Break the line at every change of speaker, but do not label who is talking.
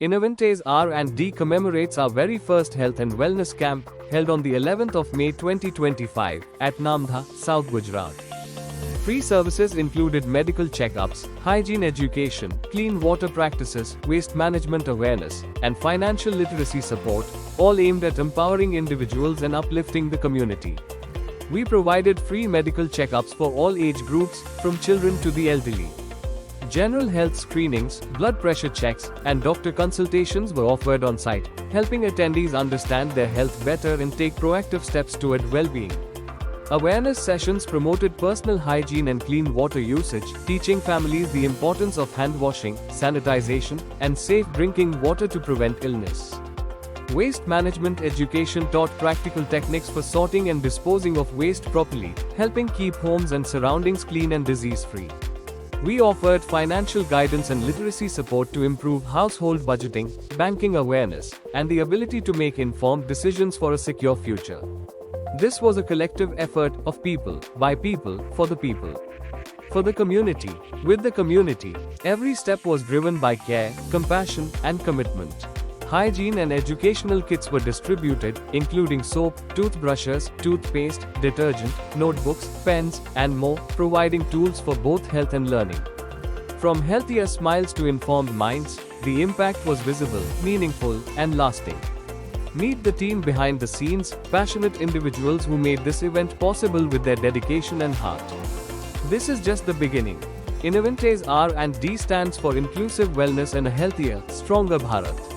Innovantase R&D commemorates our very first health and wellness camp, held on the 11th of May 2025, at Namdha, South Gujarat. Free services included medical checkups, hygiene education, clean water practices, waste management awareness, and financial literacy support, all aimed at empowering individuals and uplifting the community. We provided free medical checkups for all age groups, from children to the elderly. General health screenings, blood pressure checks, and doctor consultations were offered on site, helping attendees understand their health better and take proactive steps toward well-being. Awareness sessions promoted personal hygiene and clean water usage, teaching families the importance of hand washing, sanitization, and safe drinking water to prevent illness. Waste management education taught practical techniques for sorting and disposing of waste properly, helping keep homes and surroundings clean and disease-free. We offered financial guidance and literacy support to improve household budgeting, banking awareness, and the ability to make informed decisions for a secure future. This was a collective effort of people, by people, for the people. For the community, with the community, every step was driven by care, compassion, and commitment. Hygiene and educational kits were distributed, including soap, toothbrushes, toothpaste, detergent, notebooks, pens, and more, providing tools for both health and learning. From healthier smiles to informed minds, the impact was visible, meaningful, and lasting. Meet the team behind the scenes, passionate individuals who made this event possible with their dedication and heart. This is just the beginning. Innovantase R&D stands for inclusive wellness and a healthier, stronger Bharat.